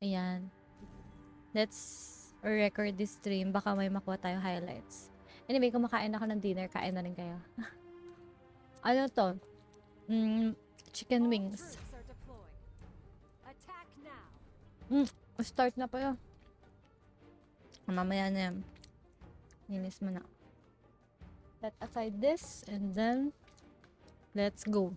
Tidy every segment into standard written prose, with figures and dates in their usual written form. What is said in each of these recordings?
Ayan. Let's record this stream. Baka may makuha tayong highlights. Anyway, kumakain ako ng dinner. Kain na rin kayo. Ano to? Chicken wings. Start na pa yun. Mamaya na yan. Linis mo na. Set aside this and then let's go.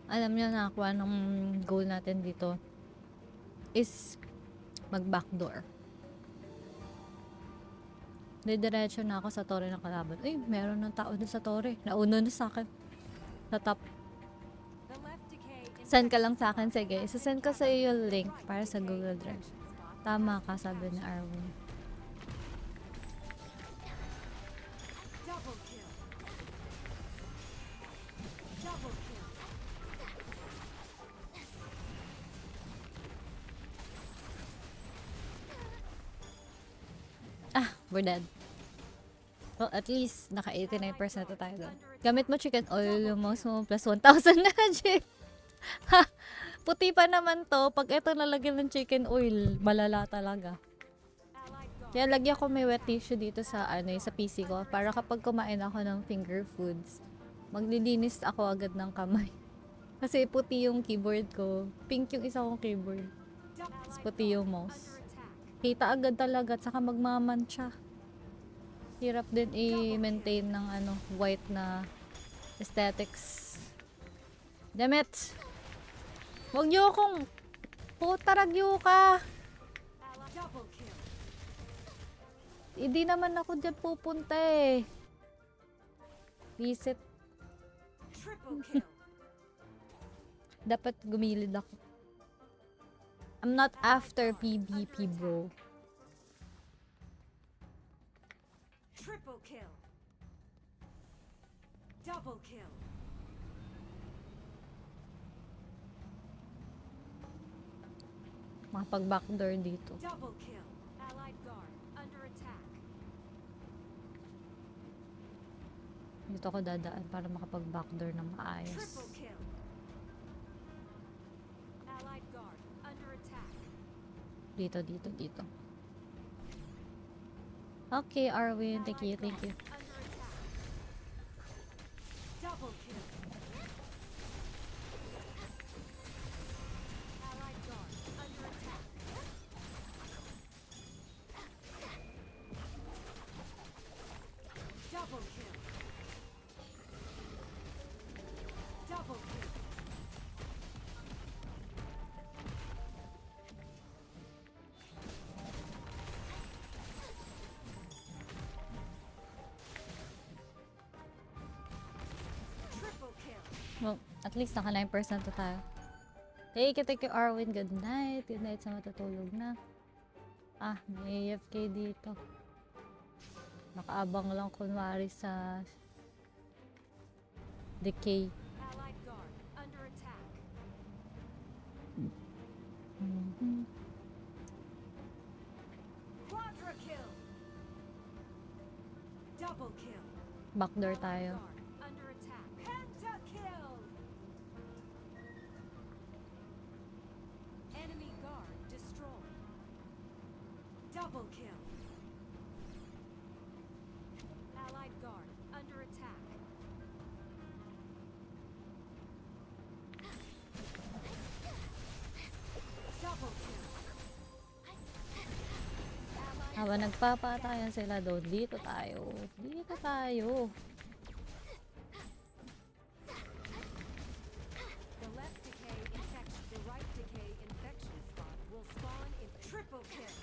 Alam niyo na kung anong goal natin dito is mag-backdoor. Didiretso na ako sa tore ng kalaban. Ay, meron ng tao doon sa tore. Nauno na sa akin. Sa top. Send ka lang sa akin. Sige, isasend ko sa iyo yung link para sa Google Drive. Tama ka, sabi ni Arwin. We're dead. Well, at least, naka 89% na tayo doon. Gamit mo chicken oil mo, so plus 1,000 na, Jake. Ha! Puti pa naman to. Pag ito nalagyan ng chicken oil, malala talaga. Kaya lagyan ko may wet tissue dito sa, sa PC ko. Para kapag kumain ako ng finger foods, maglilinis ako agad ng kamay. Kasi puti yung keyboard ko. Pink yung isa kong keyboard. Tapos puti yung mouse. Kita agad talaga at saka magmamantsa. Hirap din i-maintain ng white na aesthetics. Dammit! Huwag niyo akong putaragyo ka! Hindi naman ako dyan pupunta eh. Visit. Dapat gumilid ako. I'm not after PvP, bro. Triple kill. Double kill. Makapag-backdoor dito. Double kill. Allied guard under attack. Dito ako dadaan para makapag-backdoor na maayos. Triple kill. Allied guard under attack. Dito. Okay, Arwin. Thank you. Under attack. Double kill. Allied guard under attack. Double kill. Double kill. Triple kill. Well, at least naka 9% na tayo. Thank you, Arwin. Good night. Good night sa matutulog na. May AFK dito. Nakaabang lang kunwari sa decay. Allied guard under attack. Quadra kill. Double kill. Backdoor Allied tayo. guard under attack. Penta kill. Enemy guard destroyed. Double kill. Allied guard under attack. Double kill. Habang nagpapatayan sila doon, dito tayo. Dito tayo. The left decay infects the right decay infection spot will spawn in triple kill.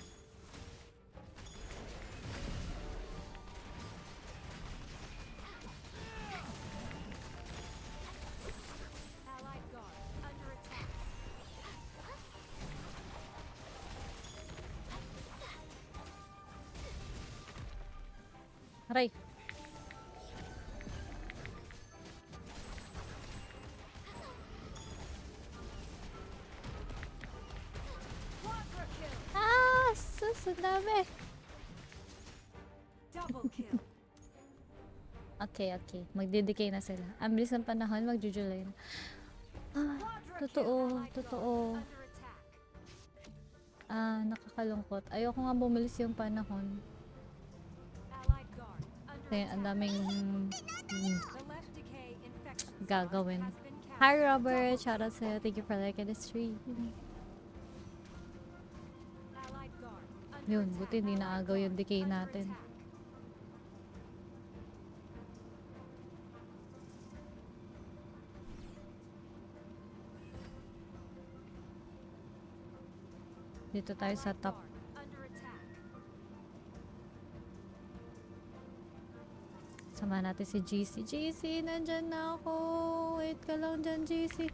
Allied guard under attack. Aray. Quadra kill. Sus, ang dami. Double kill. Okay. Magdedecay na sila. Ang bilis ng panahon, mag-July na. Totoo, totoo. Under attack. Nakakalungkot. Ayoko nga bumilis yung panahon. Allied guard. Under Kasi ang daming The left decay infection spot gagawin. has been captured. Hi Robert! Shoutout sa'yo. Thank you for liking the stream. Allied guard. Under Yun, attack. buti hindi naagaw yung decay Under natin. attack. Dito tayo sa top. Guard. Under attack. Sama natin si GC. GC, nandyan na ako. Wait ka lang dyan, GC.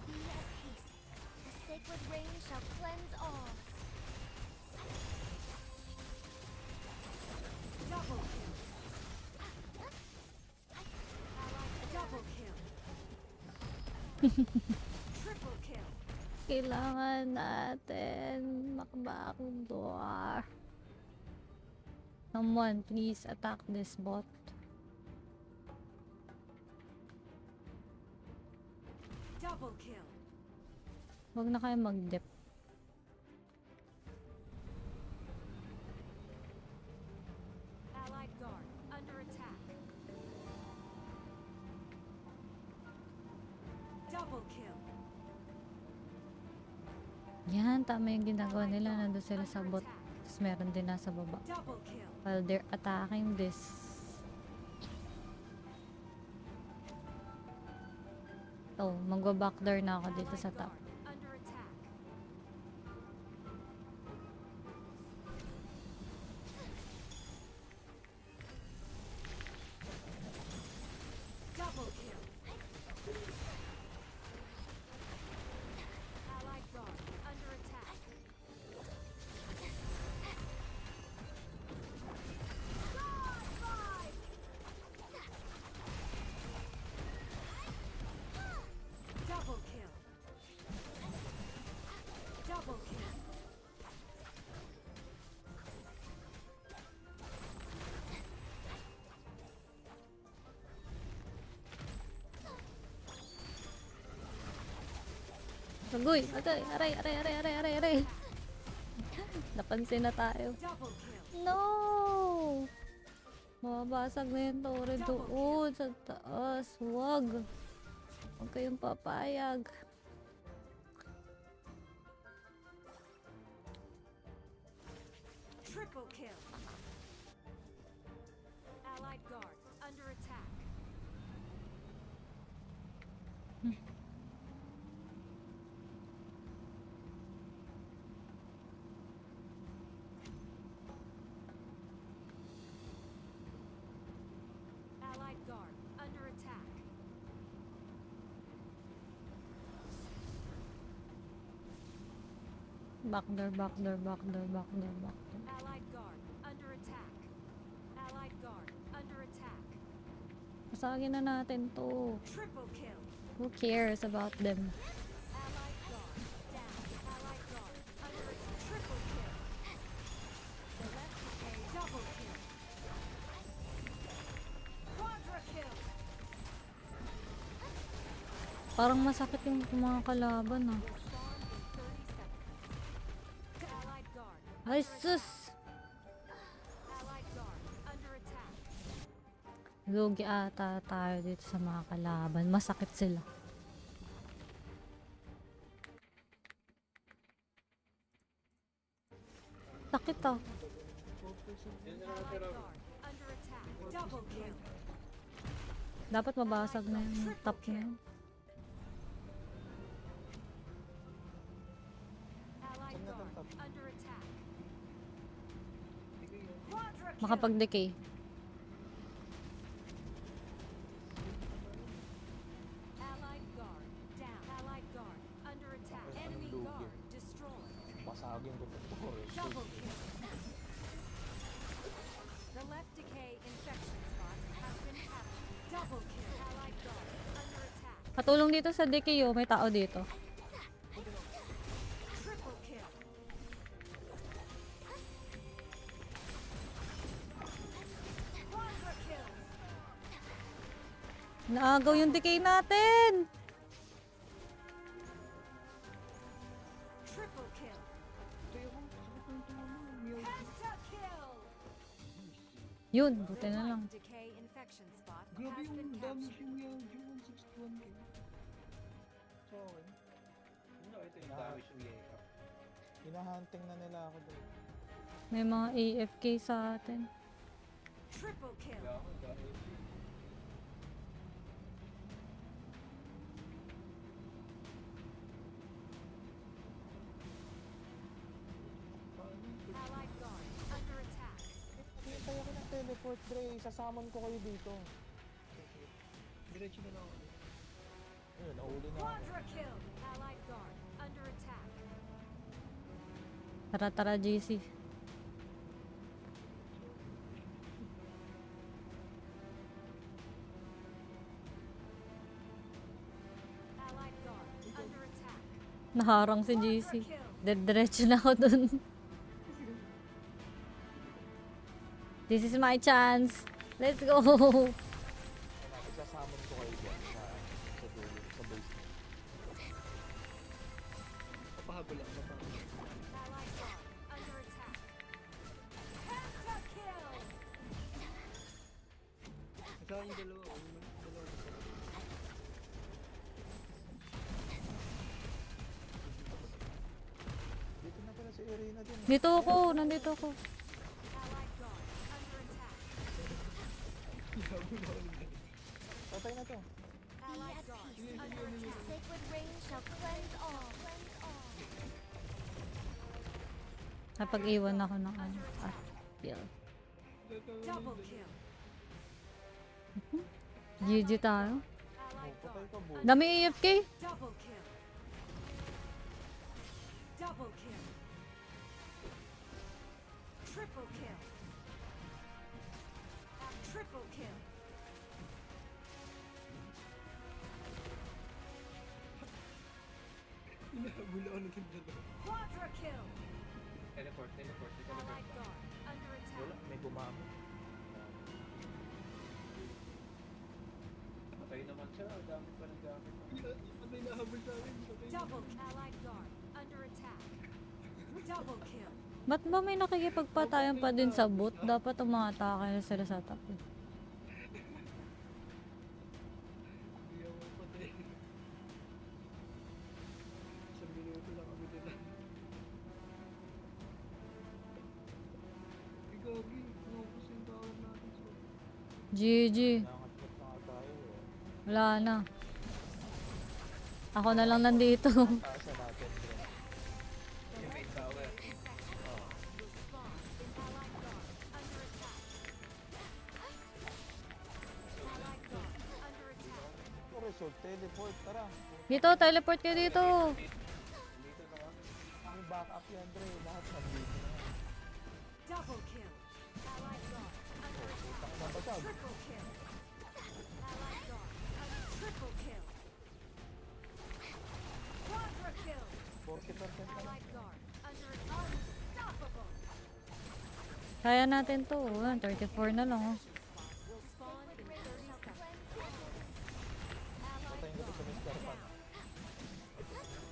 Be at peace. The sacred rain shall cleanse all. Double kill. Allied double kill. Triple kill. Kailangan natin makbackdoor. Someone, please attack this bot. Double kill. Huwag na kayo mag-dip. Allied guard. Under attack. Double kill. Yan, tama yung ginagawa nila. Nandun sila sa bot. Tapos meron din nasa baba. Double kill. While they're attacking this. Oh, magwa-backdoor na ako dito sa top. Under attack. Double kill. Allied guard. Under attack. Double kill. Double kill. Agoy! Aray! Aray! Aray! Aray! Aray! Aray! Aray! Napansin na tayo. Double kill. No! Mababasag na yung tore doon sa taas. Huwag! Huwag kayong papayag. Triple kill. Allied guard. Under attack. Allied guard. Under attack. Backdoor, backdoor, backdoor, backdoor, backdoor. Allied guard. Under attack. Allied guard. Under attack. Pasagin na natin to. Triple kill. Who cares about them? Allied guard. Down. Allied guard. Under attack. Triple kill. The left decay. Double kill. Quadra kill. Parang masakit yung mga kalaban ah. Spawn in 30 seconds. Allied guard. Ay sus! Allied guard. Under attack. Lugi ata tayo dito sa mga kalaban. Masakit sila. Sakit ah. Allied guard. Under attack. Double kill. Dapat mabasag na yung top na yun. Allied guard. Under attack. Quadra kill. Makapag-decay. Allied guard. Down. Allied guard. Under attack. Enemy guard. Destroyed. Pasagin ko ito. Double kill. The left decay infection spot has been captured. Double kill. Allied guard. Under attack. Katulong dito sa decay oh. May tao dito. Triple kill. Quadra Naagaw yung decay natin! Triple kill. Tayo ko, sakit ng tuwa mo. Meow. Pentakill. Yun, buti na lang. Decay infection spot Grabe has been yung damage captured. yung Meow. Yung 161k. Sa akin. Ito yung damage ng Yeka. Hinahunting na nila ako doon. May mga AFK sa atin. Triple kill. Kaya ako, dahil Allied guard under attack. Hintay ako ng teleport, Dre. Sasamon ko kayo dito. diretso na lang ako. Ayun, nahuli na ako. Quadra kill. Allied guard under attack. Tara, tara, JC. Allied guard under attack. Naharang si JC. Quadra kill. Diretso na ako dun. This is my chance. Let's go! Isasamon ko kayo dyan sa dulo, sa base. Papahabol lang, papahabol. Allied guard under attack. Pentakill. Ikaw ang dalawa, dalawa. Dito na pala si Irina din. Dito ako, nandito ako. Allied guard under attack. Patay na to. Allied guard under attack. Sacred rain shall cleanse all. Cleanse all. Napag-iwan ako ng ano. Ah, yeah. Double kill. GG tayo. Allied Patay guard ka, boy. Dami AFK. double kill. Double kill. Triple kill. Triple kill. Hinahabol ako ng dalawa. Quadra kill. Teleport. Allied guard under Wala, attack. may gumamit. Patay naman siya, ang dami pa ng gamit. Patay na habol sa akin. Double allied guard under attack. Double kill. Ba't ba may nakikipagpatayan pa din sa boot? Dapat umatake na sila sa top. Eh. Hindi ako patay. Isang minuto lang kami nila. Gagi, focus yung tawag natin sa... GG. Nangatlot na nga tayo. Wala na. Ako na lang nandito. Taasa natin, Dre. Yung main tower. Will spawn in allied guard under attack. Allied guard under attack. Ito result, teleport, tara. Dito, teleport kayo dito. Dito na kami. Ang backup yan, Dre. Lahat nandito na. Double kill. Allied guard under attack. Nabasag. Triple kill. Allied guard under triple kill. Quadra kill. 40% na lang. Allied guard under unstoppable. Kaya natin to. 34 na lang. Oh. Will spawn in 30 seconds. Patayin ko to sa Mr. Pan.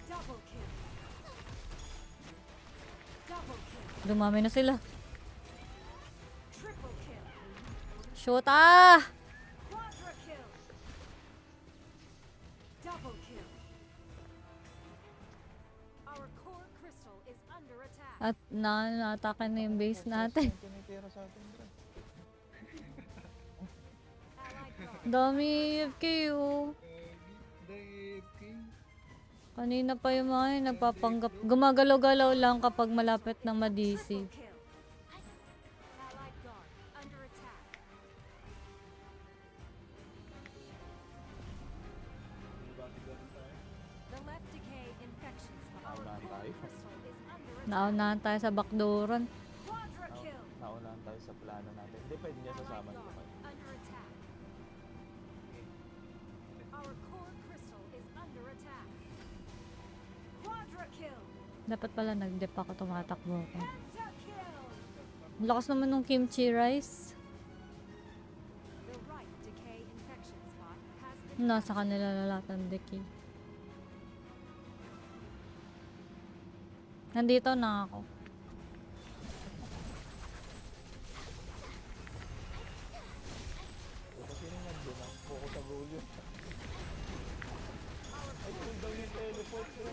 Double kill. Double kill. Dumami na sila. Triple kill. Shoot ah! Quadra kill. Double kill. Our core crystal is under attack. At na-atake na yung base natin. Ang tinitira sa atin, Dre. Allied guard. Dami AFK oh. Dave King. Kanina pa yung mga yun, nagpapanggap. Gumagalaw-galaw lang kapag malapit ng madisi. Triple kill. Allied guard under attack. Ganun tayo. The left decay infection spot. Our Naunahan core tayo. crystal is under attack. Naunahan tayo sa backdooran. Quadra kill. Naunahan tayo sa plano natin. Hindi, pwede niya Allied sasama guard naman. under attack. Our core crystal is under attack. Quadra kill. Dapat pala nag-dep ako, tumatakbo ako. Pentakill. Ang lakas naman ng kimchi rice. The right decay infection spot has Nasa kanila na lahat ng deck eh. Nandito na ako. Ito sino nandun ang focus sa goal yun. Ay, cool daw yung teleport ko.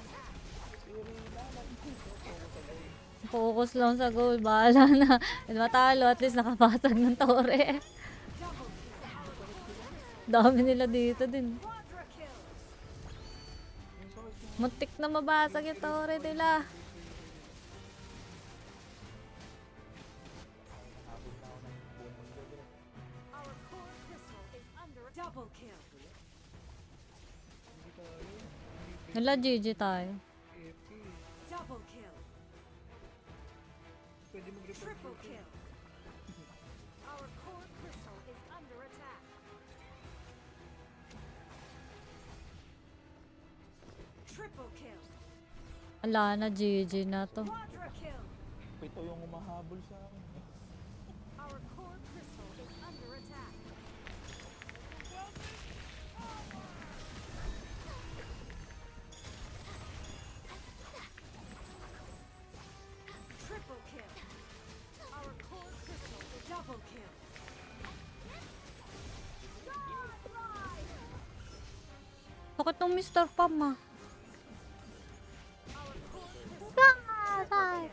Si Rina, nag-focus sa goal. Focus lang sa goal. Bahala na. At matalo. At least nakapasag ng tore. Dami nila dito din. Muntik na mabasag yung tore nila. Habol na ako ng buong mundo bro. Our core crystal is under double kill. Hindi tayo. Wala, GG tayo. AFK. Double kill. Pwede mag-report. Triple kill. Our core crystal is under attack. Triple kill. Wala na, GG na to. Quadra kill. Pito yung umahabol sa akin. Our core crystal is under attack. Triple kill. Our core crystal is double kill. Bakit tong Mr. Pam ah? Our core crystal is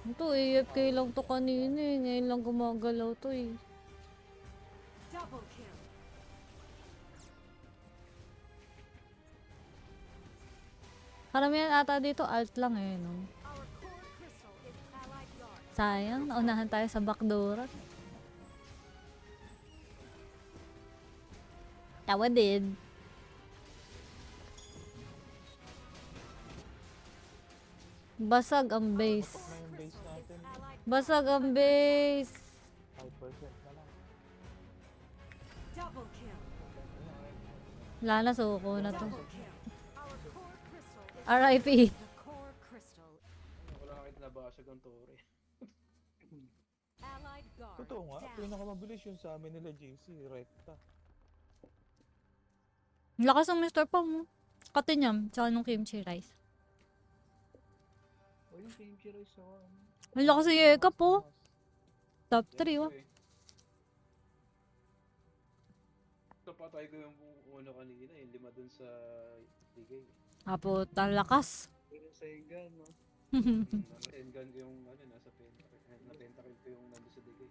Ito, AFK lang to kanina eh. Ngayon lang gumagalaw to eh. double kill. Karamihan ata dito, alt lang eh, no? Our core crystal is allied guard. Sayang, naunahan tayo sa backdoor. Tawa din. Basag ang base. Patok na yung base natin. Allied Basag ang base. 5% na lang. double kill. Wala na, suko na to. Double kill. Our core crystal is RIP. the core crystal. Wala kakit nabasag ang tore. Allied guard. Totoo nga, down. pinakamabilis yung sa amin nila JC, rekta. Lakas ng Mr. Pam. Katinyam, tsaka nung kimchi rice. O yung kimchi rice sa ano. Ang lakas ng Yeka po. Top 3 oh. Napatay ko yung uno kanina, yung 5 dun sa bigay. Apo, talakas. Pero sa Engan, no? Engan ko yung ano, nasa pentakill. Na-pentakill ko yung nandun sa digay.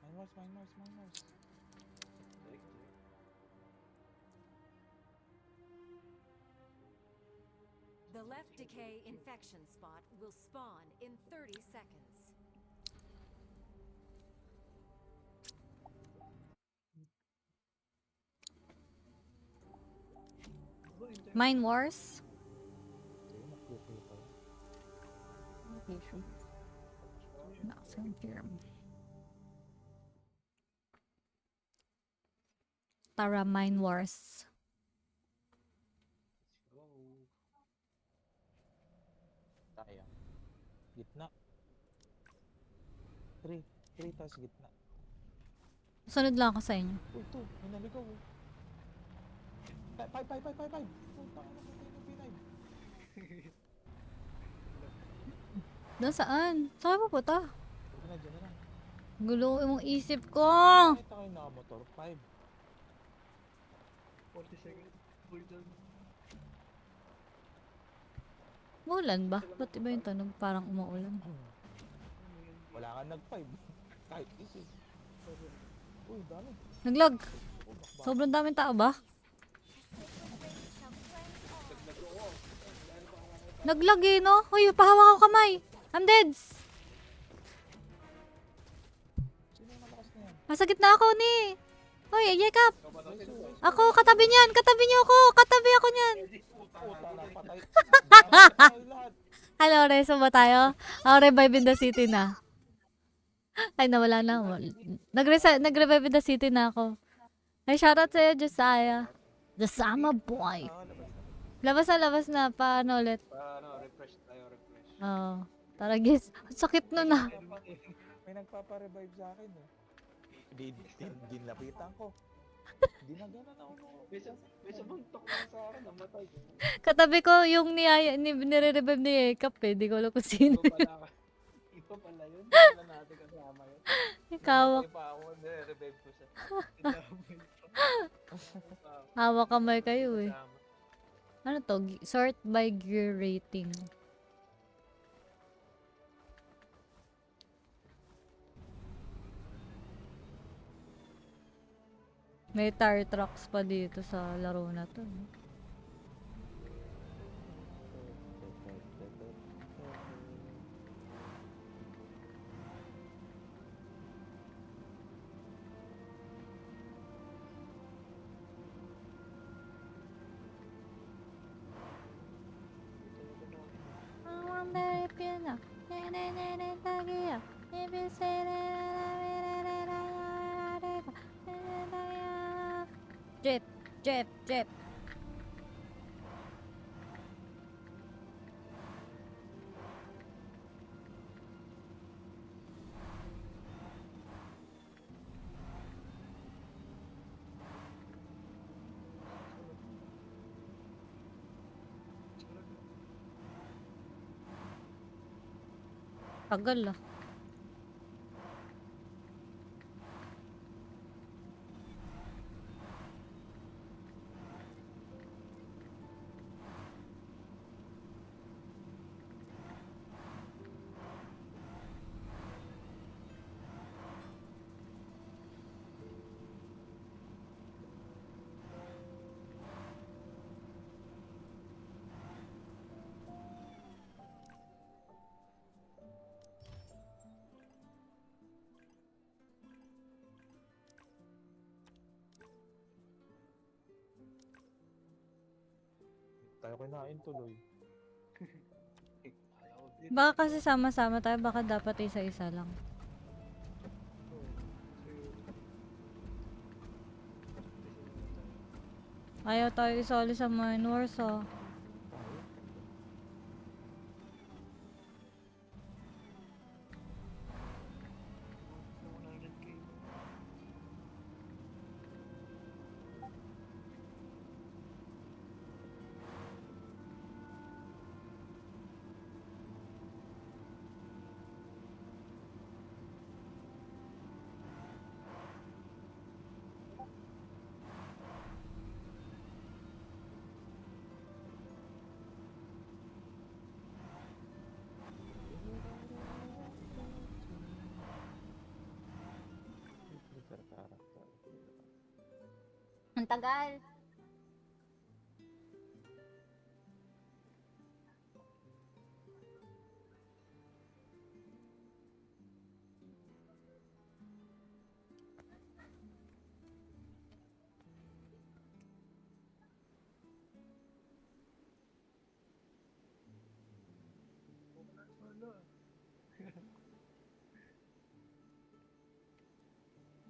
Mine Mars. Check. The left decay infection spot will spawn in 30 seconds. Oh, hindi. Mine Wars. Sige, mag-play tayo. Not confirm. Tara, Mine Wars. Go. Sayang. Gitna. 3 tas gitna. Sunod lang ako sa inyo. Uy, ito, may naligaw oh. 5. Puta, ano ba tayo ng P9? Doon saan? Saan ka pupunta? Dyan na lang. Gulo yung isip ko. Nakita kayo nakamotor, 5. 40 seconds. Hold on. Umulan ba? Ba't iba yung tunog? Parang umuulan. Wala ka nag-5. Kahit isi. Uy, dami. Naglag. Oh, bakba. Sobrang daming tao ba? Naglag eh, no? Uy, pahawak ako kamay. I'm dead. Sino yung malakas na yan? Nasa gitna ako ni. Uy, yakap. Nice, nice. Ako, katabi niyan. Katabi niyo ako. Katabi ako niyan. Puta, napatay. Napatay lahat. Hello, reso ba tayo? Ako revive in the city na. Ay, nawala na. Nag-revive in the city na ako. Ay, shoutout sa'yo, Josiah. Josama boy. Labas na. Paano ulit? Ano, refresh tayo. Oo. Tara, guys. Sakit nun ah. May nagpapa-revive sa akin eh. Di lapitan ko. Ginaganan ako nung... May sabuntok na sa akin, namatay. Katabi ko yung nire-revive ni Ekap eh. Di ko alam kung sino. Iba pala yun. Hindi pala natin kasama yun. Kawak. Namatay pa ako, nire-revive ko siya. Kinamay pa. Hawak kamay kayo eh. Kasama. Ano to? Sort by gear rating. May tire trucks pa dito sa laro na to. Jeep, jeep, jeep. Tagal ah. Tayo kinain tuloy. Baka kasi sama-sama tayo, baka dapat isa-isa lang. Ayaw tayo isali sa Mine Wars ah. Ang tagal.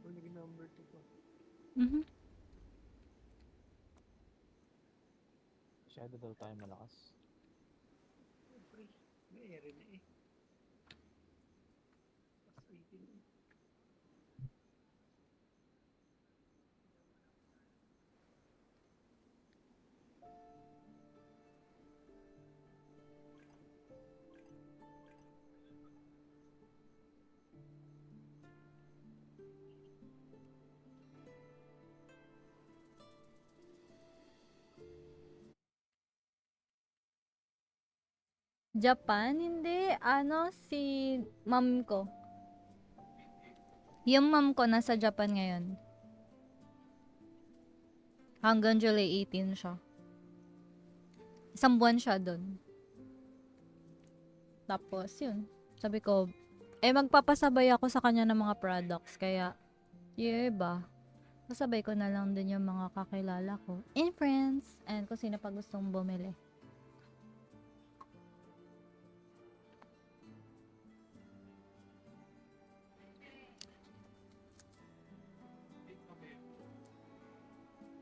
Naging number 2 pa. Mhm. Masyado daw tayo malakas. Siyempre, may ere na eh. Mas 18 eh. Japan? Hindi. Ano, si mom ko. Yung mom ko nasa Japan ngayon. Hanggang July 18 siya. Isang buwan siya dun. Tapos, yun. Sabi ko, magpapasabay ako sa kanya ng mga products. Kaya, ba? Pasabay ko na lang din yung mga kakilala ko. And friends. And kung sino pa gustong bumili.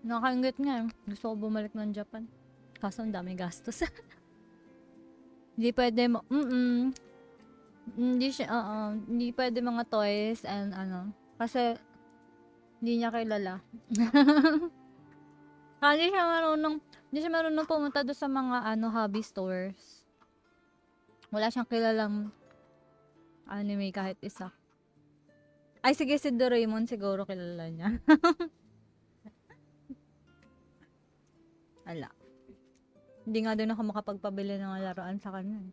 Nakaingit nga. Gusto ko bumalik ng Japan. Kaso ang dami gastos. Hindi pwede mo, hindi siya, hindi pwede mga toys and ano. Kasi, Hindi niya kilala. Hindi siya marunong pumunta doon sa mga hobby stores. Wala siyang kilalang anime kahit isa. Ay, sige, si Doraemon siguro kilala niya. Ala. Hindi nga din ako makapagpabili ng laruan sa kanya. Ay.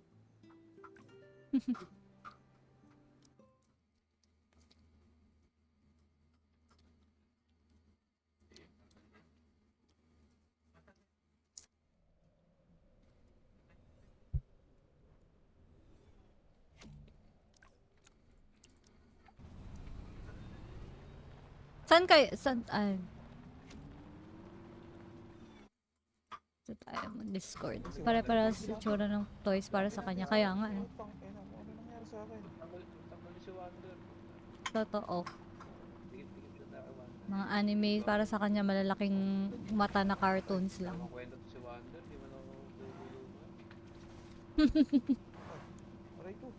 Saan tayo mag-Discord? Pare-para sa itsura ng toys para sa kanya. Kaya nga eh. Putang ina mo, ano nangyari sa akin? Tanggal si Wonder. Totoo. Tigit-tigit lang na Wonder. Mga anime para sa kanya malalaking mata na cartoons lang. Ang kwento to si Wonder, di man ako tutulungan. Aray ko.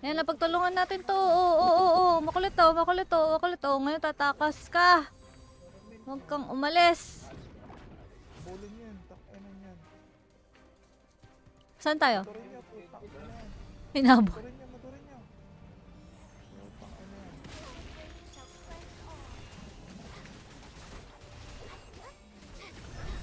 Ayan, napagtulungan natin to. Oo. Makulit to. Ngayon tatakas ka. Huwag kang umalis. Bulin yan. Takina yan. Saan tayo? Motorin niya, putang ina yan. Hinabo. Motorin niya. Putang ina yan.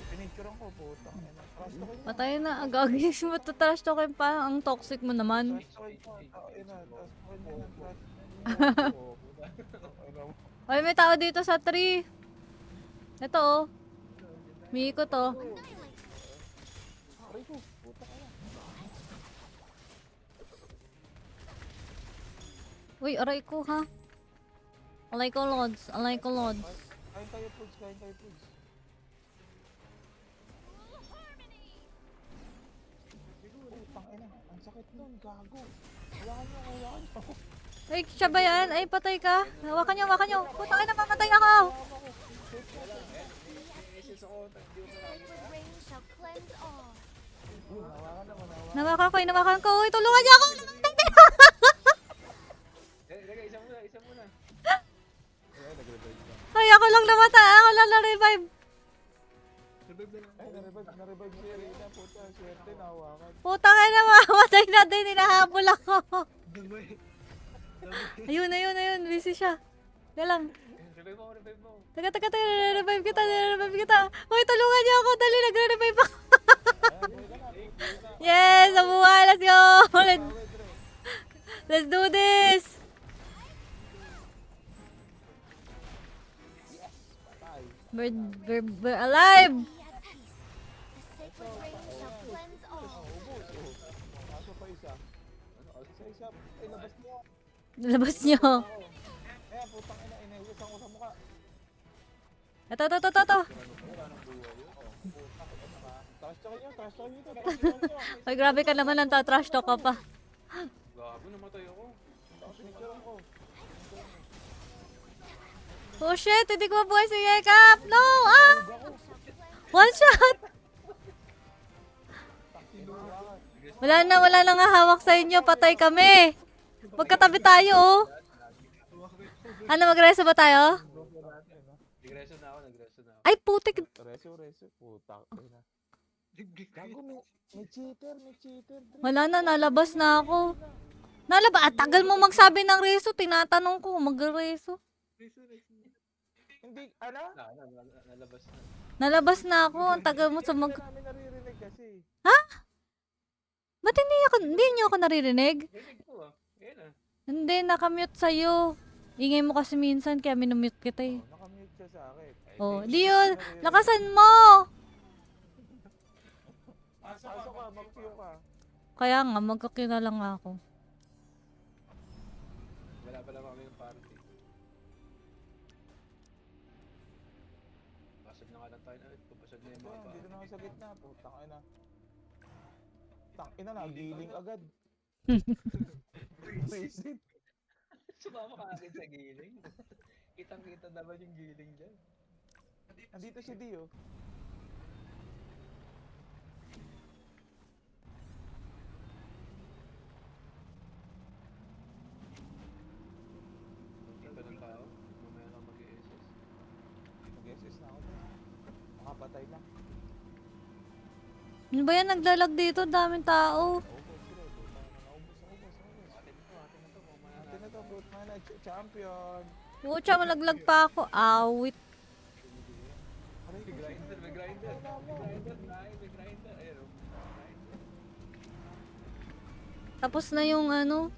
Pinicturean ko, putang ina. Trash talk yun. Patay na. Agagis mo to trash talkin pa. Ang toxic mo naman. Trash talk mo, takina. Trash talk niya ng trash. Takina mo. Ay, may tao dito sa tree. Ito oh. Miko to. Aray ko, putang ina. Uy, aray ko ha. Alay ko lods. Kain tayo, Puds. Putang ina, ang sakit nun, gago. Hawakan niyo. Ay, siya ba yan? Ay, patay ka. Hawakan niyo. Putang ina, mamatay ako. Sacred rain shall cleanse all. Nawakan ko. Uy, tulungan niyo ako. Isa muna. Ay, ako lang namatay. Ako lang na-revive. Ay, na-revive si Rina, puta. Swerte, nahawakan. Putang ina, mamatay na din. Hinahabol ako. Ayun. Busy siya. Kaya lang. Revive mo. Taga, revive kita. Uy, tulungan niyo ako. Dali, nagre-revive ako. Yes, nabuhay. Let's go. Let's do this. We're alive. Be at peace. The sacred rain shall cleanse all. Kaso pa isa. Isa. Ay, labas mo. Labas niyo. Ayan, putang ina, inayusan ko sa mukha. Ito. Trash talk nyo. Ay, grabe ka naman. Trash talk ka pa. Gago, namatay ako. Pinicturean ko. Oh shit, hindi ko mabuhay si Yekap. No, one shot. Wala na nga hawak sa inyo. Patay kami. Magkatabi tayo, oh. Ano, magreso ba tayo? Nagreso na ako. Ay, putik. Reso, putang ina. Gago, may cheater. Wala na, nalabas na ako. Tagal mo magsabi ng reso. Tinatanong ko, magreso. Hindi, ano? Nalabas na. Nalabas na ako. Ang tagal mo sa Hindi namin naririnig kasi. Ba't hindi niyo ako naririnig? Rinig ko Ayan ah. Hindi, nakamute sa'yo. Ingay mo kasi minsan, kaya minumute kita eh. Nakamute siya sa akin. Oh, di yun. Lakasan mo! Pasok ka, mag-queue ka. Kaya nga, magkakina lang ako. Wala pala kami ng party. Pasad na nga lang tayo na. Papasad na yung mga Ayan, dito party. na ako sa gitna. Putang ina. Tangina, nagiling agad. Visit. Sumama ka akin sa giling. Kitang-kita naman yung giling dyan. Nandito si Dio. Ano ba yan? Naglalag dito. Daming tao. Naubos sila. Naubos. Atin na to, brute mana. Champion. Pucha, malaglag pa ako. Awit. Aray ko, May grinder, may grinder. Wala mo. May grinder, may grinder. Ayun, oh. Grinder. Tapos na yung ano.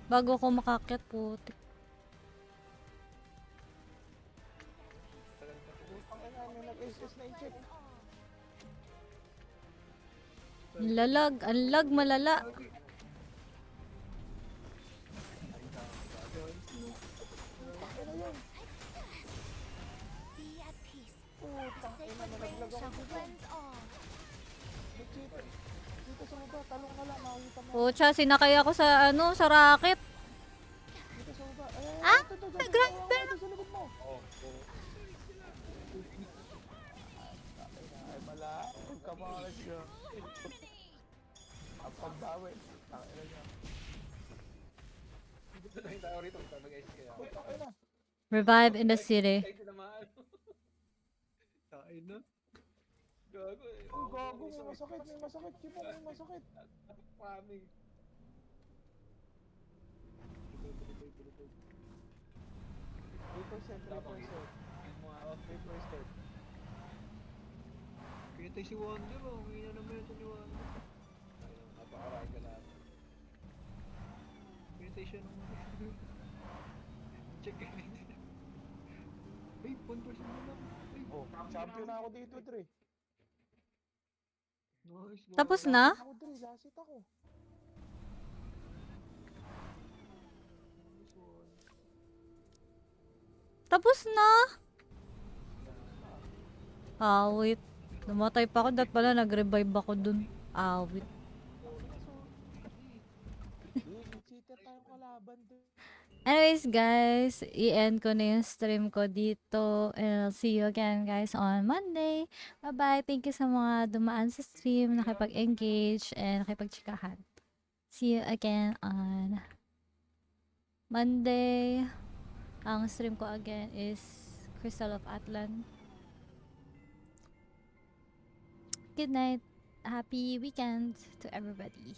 Bago ako makakyat, puti. Putang ina, may nag-SS na yung chip. Lalag. Ang lag malala. Be at peace. Putang ina, Sacred rain nalaglag ako shall dito. cleanse all. May chip. Dito sa baba, talong ka lang. Makikita mo. Pucha, sinakay ako sa ano, sa racket. Dito sa baba. Ay, Ah, ito, nag-grinder. Ito sa likod mo. Oh, oh. Ay, mala. Pagkamakas siya. Ang pagbawi. Ang ina niya. Dito na yung tao rito. Mag-ice kaya. Putang ina. Revive in the city. Ay, tinamaan. Tain na. Gago eh. Uy, gago. May masakit. May masakit. Chipo, may masakit. Pami. Repercent. Yun mo nga ako. Repercent. Pinatay si Wonder oh. Ngayon na naman ito ni Wonder. Ayun, napakarami ka lahat. Pinatay siya nung... Check it. Ay, 1% na lang. Ay, Oh, champion na ako dito, Dre. nice. Tapos na? Ako, Dre. Lasit ako. Tapos na. Awit. Namatay pa ako. Dat pala nag-revive ako dun. Awit. Cheater tayong kalaban, Dre. Anyways guys, i-end ko na yung stream ko dito. And I'll see you again guys on Monday. Bye-bye. Thank you sa mga dumaan sa stream, nakipag-engage, and nakipag-chikahan. See you again on Monday. Ang stream ko again is Crystal of Atlan. Good night. Happy weekend to everybody.